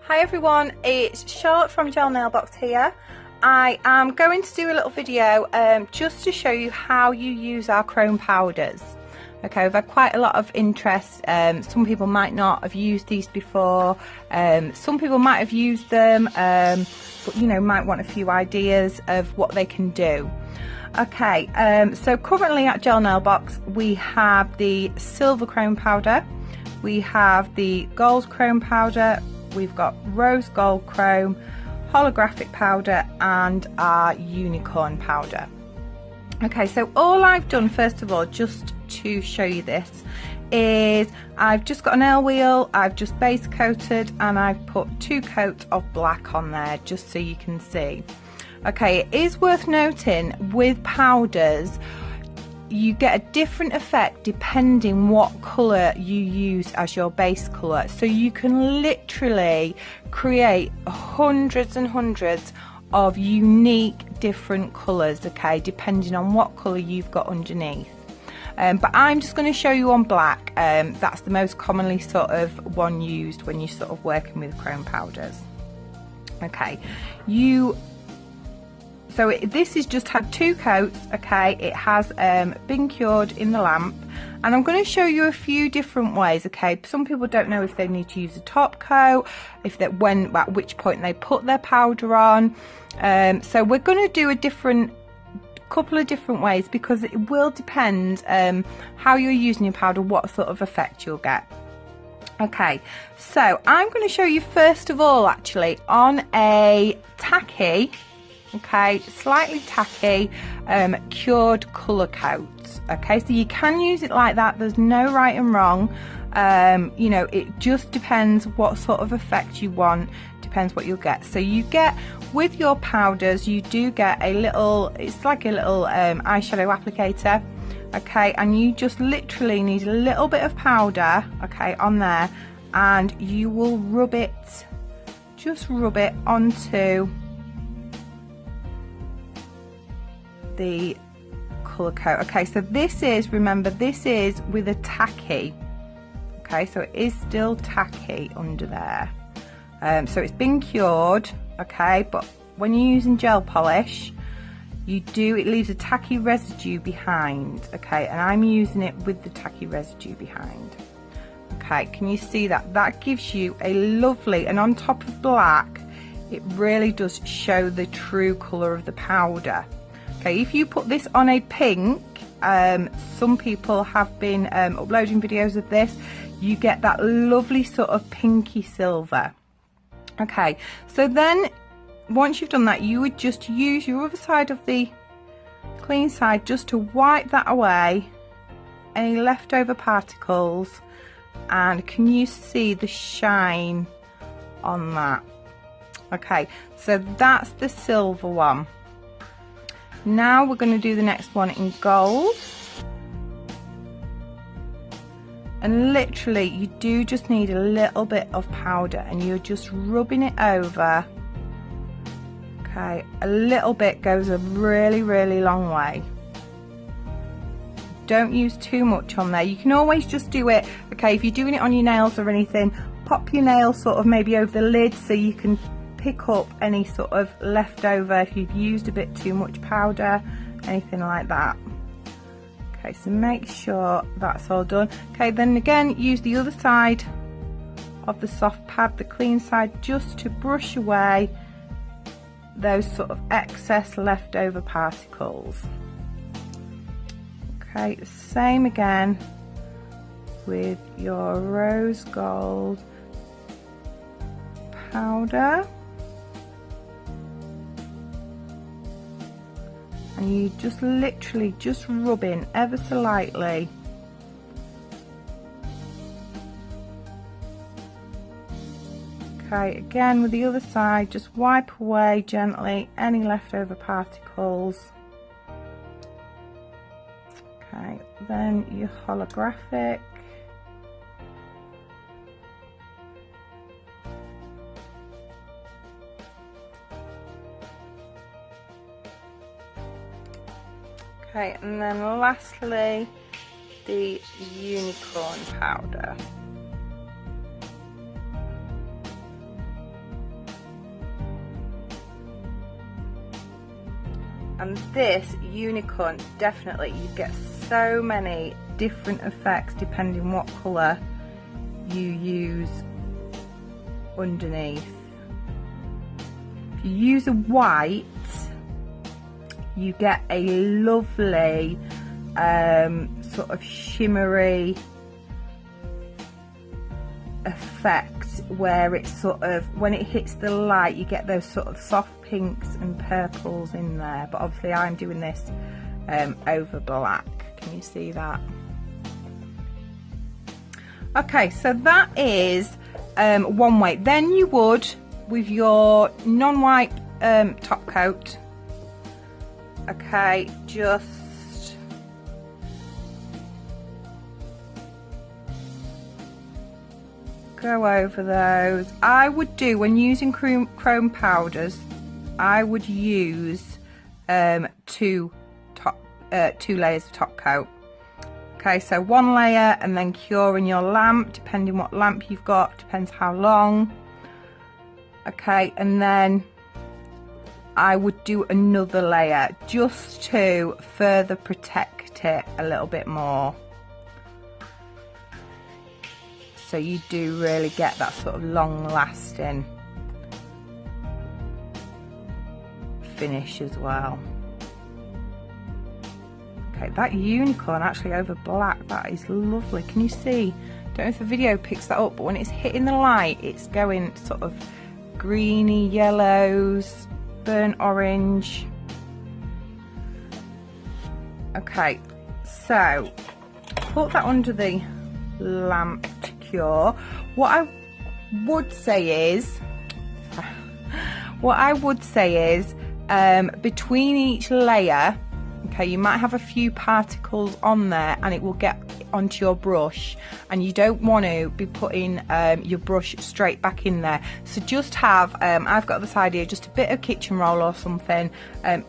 Hi everyone, it's Charlotte from Gel Nail Box here. I am going to do a little video just to show you how you use our chrome powders. Okay, we've had quite a lot of interest. Some people might not have used these before. Some people might have used them, but you know, might want a few ideas of what they can do. Okay, so currently at Gel Nail Box we have the silver chrome powder, we have the gold chrome powder, we've got rose gold chrome, holographic powder, and our unicorn powder. Okay, so all I've done first of all, just to show you this, is I've just got a nail wheel, I've just base coated, and I've put 2 coats of black on there just so you can see. Okay, it is worth noting with powders you get a different effect depending what colour you use as your base colour. So you can literally create hundreds and hundreds of unique different colours, okay, depending on what colour you've got underneath. But I'm just going to show you on black. That's the most commonly sort of one used when you're sort of working with chrome powders. Okay, so this has just had 2 coats, okay, it has been cured in the lamp, and I'm going to show you a few different ways, okay. Some people don't know if they need to use a top coat, at which point they put their powder on, so we're going to do a couple of different ways because it will depend how you're using your powder, what sort of effect you'll get. Okay, so I'm going to show you first of all actually on a tacky, okay, slightly tacky cured colour coat. Okay, so you can use it like that, there's no right and wrong. You know, it just depends what sort of effect you want, depends what you'll get. So you get, with your powders, you do get a little, it's like a little eyeshadow applicator, okay, and you just literally need a little bit of powder, okay, on there, and you will rub it, just rub it onto the colour coat. Okay, so this is, remember, this is with a tacky, okay, so it is still tacky under there. So it's been cured, okay, but when you're using gel polish, it leaves a tacky residue behind, okay, and I'm using it with the tacky residue behind. Okay, can you see that? That gives you a lovely, and on top of black, it really does show the true colour of the powder. Okay, if you put this on a pink, some people have been uploading videos of this, you get that lovely sort of pinky silver. Okay, so then once you've done that, you would just use your other side of the clean side just to wipe that away, any leftover particles, and can you see the shine on that? Okay, so that's the silver one. Now we're going to do the next one in gold, and literally you do just need a little bit of powder and you're just rubbing it over. Okay, a little bit goes a really long way. Don't use too much on there. You can always just do it, okay, if you're doing it on your nails or anything, pop your nail sort of maybe over the lid so you can pick up any sort of leftover if you've used a bit too much powder, anything like that. Okay, so make sure that's all done. Okay, then again use the other side of the soft pad, the clean side, just to brush away those sort of excess leftover particles. Okay, the same again with your rose gold powder. And you just literally just rub in ever so lightly. Okay, again with the other side, just wipe away gently any leftover particles. Okay, then your holographic. Okay, and then lastly the unicorn powder. And this unicorn, definitely, you get so many different effects depending what colour you use underneath. If you use a white, you get a lovely sort of shimmery effect where it's sort of, when it hits the light, you get those sort of soft pinks and purples in there. But obviously I'm doing this over black. Can you see that? Okay, so that is one way. Then you would, with your non-white top coat, okay, just go over those. I would do, when using chrome powders, I would use two layers of top coat. Okay, so one layer and then cure in your lamp, depending what lamp you've got, depends how long. Okay, and then I would do another layer just to further protect it a little bit more. So you do really get that sort of long lasting finish as well. Okay, that unicorn actually over black, that is lovely. Can you see? Don't know if the video picks that up, but when it's hitting the light, it's going sort of greeny yellows, burnt orange. Okay, so put that under the lamp to cure. What I would say is between each layer, okay, you might have a few particles on there and it will get onto your brush, and you don't want to be putting your brush straight back in there. So just have, I've got this idea, just a bit of kitchen roll or something,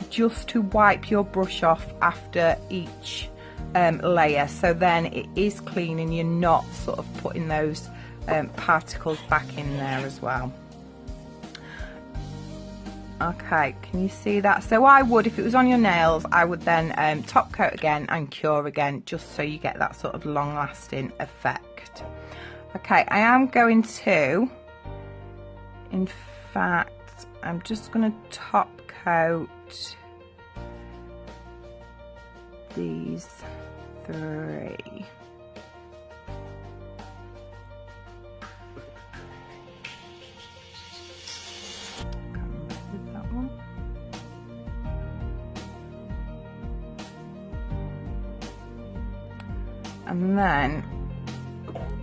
just to wipe your brush off after each layer, so then it is clean and you're not sort of putting those particles back in there as well. Okay, can you see that? So I would, if it was on your nails, I would then top coat again and cure again, just so you get that sort of long lasting effect. Okay, I am going to, in fact, I'm just going to top coat these three. And then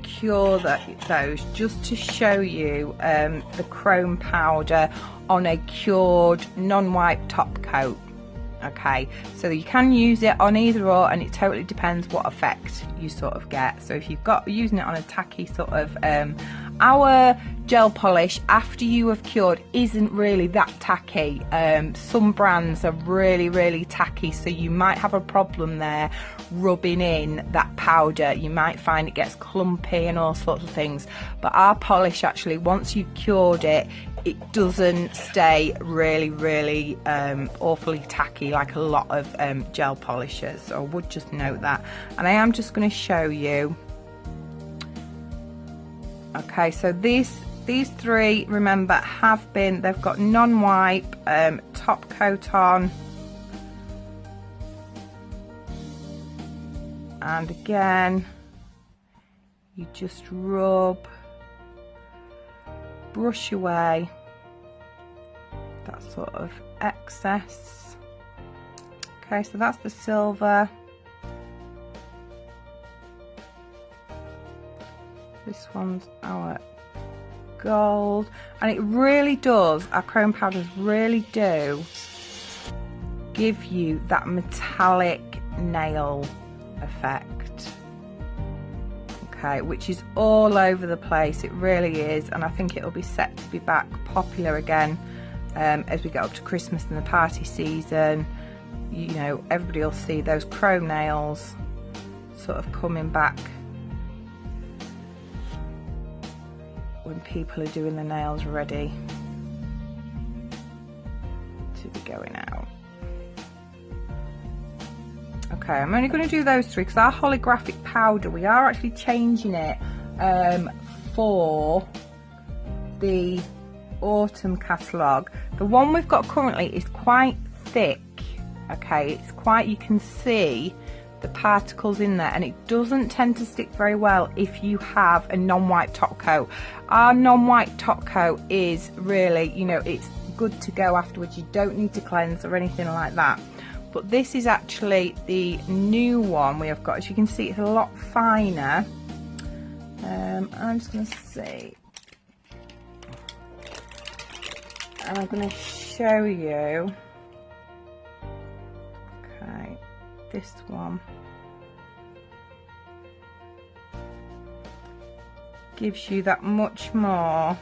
cure those just to show you the chrome powder on a cured non-white top coat. Okay, so you can use it on either or, and it totally depends what effect you sort of get. So if you've got using it on a tacky sort of our gel polish after you have cured isn't really that tacky. Some brands are really tacky, so you might have a problem there rubbing in that powder. You might find it gets clumpy and all sorts of things, but our polish actually, once you've cured it, it doesn't stay really awfully tacky like a lot of gel polishers. So I would just note that. And I am just going to show you. Okay, so these three, remember, have been, they've got non-wipe top coat on, and again you just rub, brush away that sort of excess. Okay, so that's the silver. This one's our gold, and it really does, our chrome powders really do give you that metallic nail effect. Okay, which is all over the place, it really is, and I think it'll be set to be back popular again as we get up to Christmas and the party season. You know, everybody will see those chrome nails sort of coming back when people are doing the nails ready to be going out. Okay, I'm only going to do those 3 because our holographic powder, we are actually changing it for the autumn catalogue. The one we've got currently is quite thick. Okay, it's quite, you can see the particles in there, and it doesn't tend to stick very well if you have a non-white top coat. Our non-white top coat is really, you know, it's good to go afterwards. You don't need to cleanse or anything like that. But this is actually the new one we have got. As you can see, it's a lot finer. I'm just going to see, and I'm going to show you. Okay, this one gives you that much more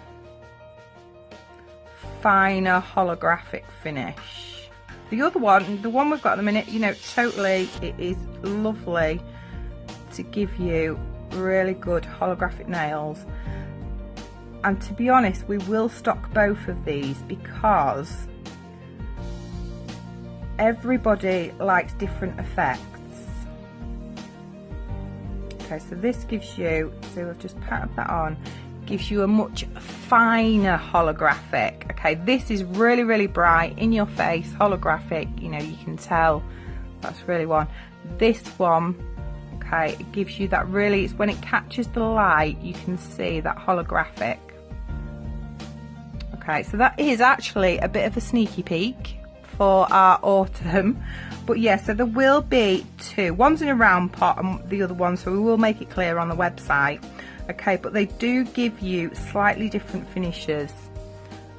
finer holographic finish. The other one, the one we've got at the minute, you know, totally, it is lovely to give you really good holographic nails. And to be honest, we will stock both of these because everybody likes different effects. Okay, so this gives you, so I've just patted that on, gives you a much finer holographic. Okay, this is really, really bright, in your face, holographic, you know, you can tell that's really one. This one, okay, it gives you that really, it's when it catches the light, you can see that holographic. Okay, so that is actually a bit of a sneaky peek for our autumn. But yeah, so there will be 2. One's in a round pot and the other one, so we will make it clear on the website. Okay, but they do give you slightly different finishes.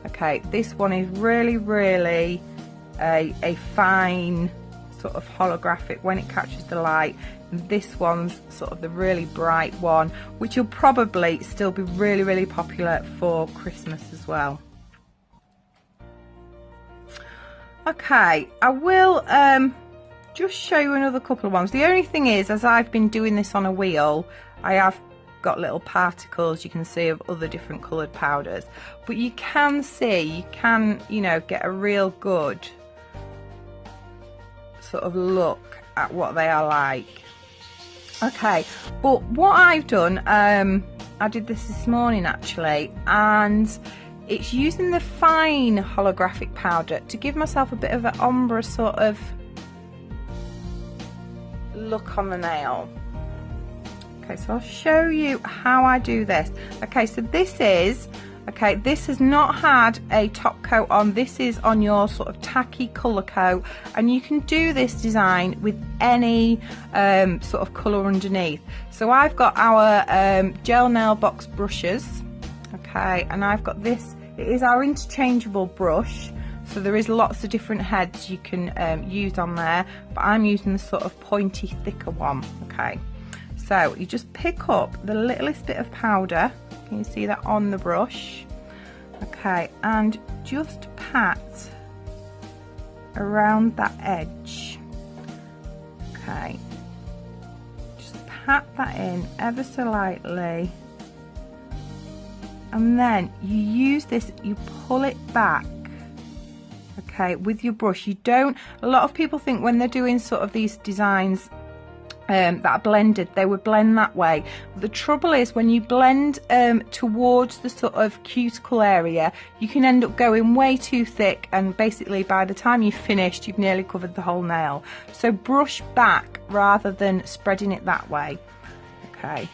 Okay, this one is really, really a fine sort of holographic when it catches the light. And this one's sort of the really bright one, which will probably still be really, really popular for Christmas as well. Okay, I will just show you another couple of ones. The only thing is, as I've been doing this on a wheel, I have got little particles, you can see, of other different coloured powders, but you can see, you can, you know, get a real good sort of look at what they are like. Okay, but what I've done, I did this morning actually, and it's using the fine holographic powder to give myself a bit of an ombre sort of look on the nail. Okay, so I'll show you how I do this. Okay, so this is, okay, this has not had a top coat on. This is on your sort of tacky colour coat, and you can do this design with any sort of colour underneath. So I've got our gel nail box brushes, okay, and I've got this, it is our interchangeable brush. So there is lots of different heads you can use on there, but I'm using the sort of pointy, thicker one, okay. So you just pick up the littlest bit of powder, can you see that on the brush? Okay, and just pat around that edge. Okay, just pat that in ever so lightly. And then you use this, you pull it back, okay, with your brush. You don't, a lot of people think when they're doing sort of these designs that are blended, they would blend that way. The trouble is when you blend towards the sort of cuticle area, you can end up going way too thick, and basically by the time you've finished, you've nearly covered the whole nail. So brush back rather than spreading it that way. Okay.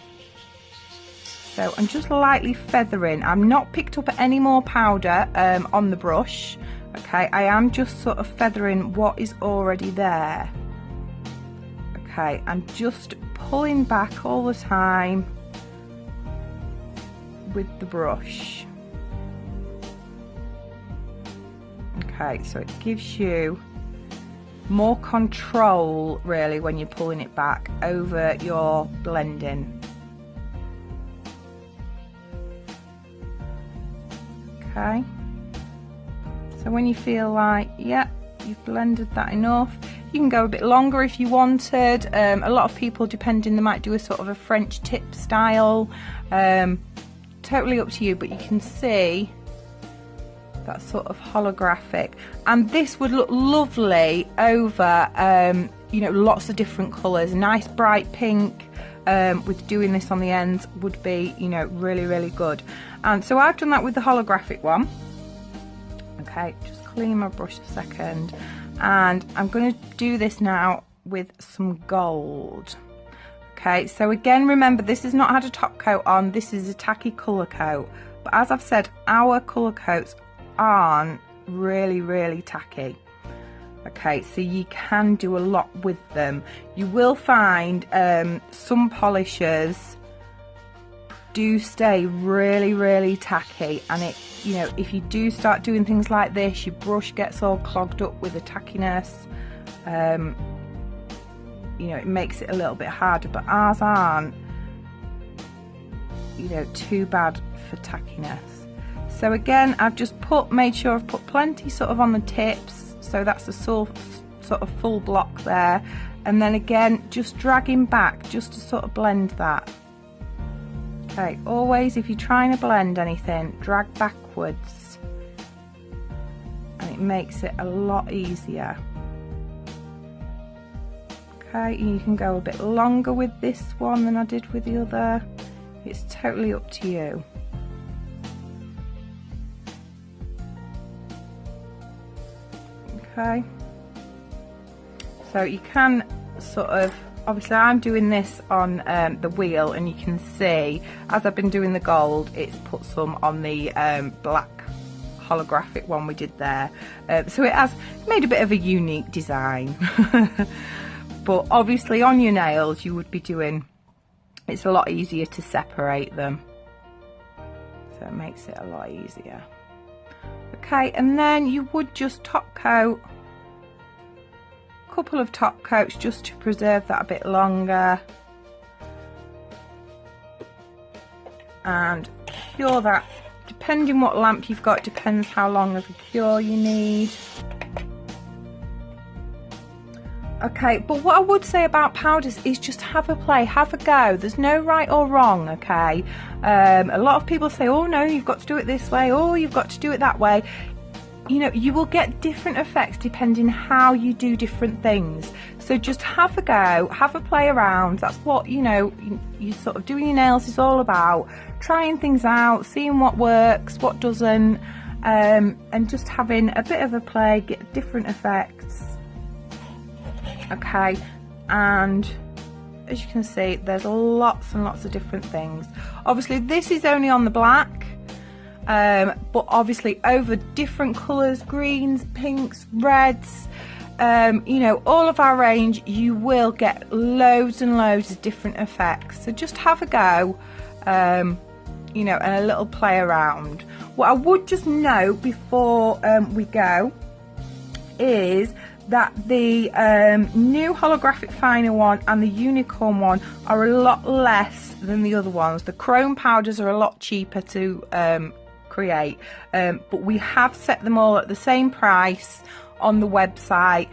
So I'm just lightly feathering. I'm not picked up any more powder on the brush. Okay, I am just sort of feathering what is already there. Okay, and just pulling back all the time with the brush. Okay, so it gives you more control really when you're pulling it back over your blending. Okay, so when you feel like, yeah, you've blended that enough, you can go a bit longer if you wanted. A lot of people, depending, they might do a sort of a French tip style. Totally up to you, but you can see that sort of holographic, and this would look lovely over you know, lots of different colours. A nice bright pink with doing this on the ends would be, you know, really, really good. And so I've done that with the holographic one. Okay, just clean my brush a second, and I'm going to do this now with some gold. Okay, so again, remember, this has not had a top coat on, this is a tacky colour coat, but as I've said, our colour coats aren't really, really tacky. Okay, so you can do a lot with them. You will find some polishers do stay really, really tacky, and it, you know, if you do start doing things like this, your brush gets all clogged up with the tackiness. You know, it makes it a little bit harder, but ours aren't, you know, too bad for tackiness. So again, I've just made sure I've put plenty sort of on the tips, so that's a sort of full block there, and then again just dragging back just to sort of blend that. Okay, always if you're trying to blend anything, drag backwards, and it makes it a lot easier. Okay, you can go a bit longer with this one than I did with the other. It's totally up to you. Okay, so you can sort of, obviously I'm doing this on the wheel, and you can see as I've been doing the gold, it's put some on the black holographic one we did there. So it has made a bit of a unique design. But obviously on your nails you would be doing, it's a lot easier to separate them, so it makes it a lot easier. Okay, and then you would just top coat, a couple of top coats just to preserve that a bit longer, and cure that. Depending what lamp you've got, depends how long of a cure you need. Okay, but what I would say about powders is just have a play, have a go. There's no right or wrong, okay? A lot of people say, oh no, you've got to do it this way, oh, you've got to do it that way. You know, you will get different effects depending how you do different things. So just have a go, have a play around. That's what, you know, you sort of doing your nails is all about. Trying things out, seeing what works, what doesn't, and just having a bit of a play, get different effects. Okay, and as you can see, there's lots and lots of different things. Obviously this is only on the black, but obviously over different colours, greens, pinks, reds, you know, all of our range, you will get loads and loads of different effects. So just have a go, you know, and a little play around. What I would just note before we go is that the new holographic finer one and the unicorn one are a lot less than the other ones. The chrome powders are a lot cheaper to create, but we have set them all at the same price on the website,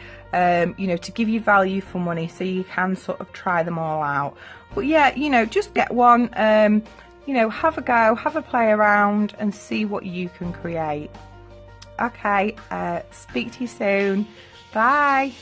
you know, to give you value for money, so you can sort of try them all out. But yeah, you know, just get one, you know, have a go, have a play around and see what you can create. Okay, speak to you soon. Bye.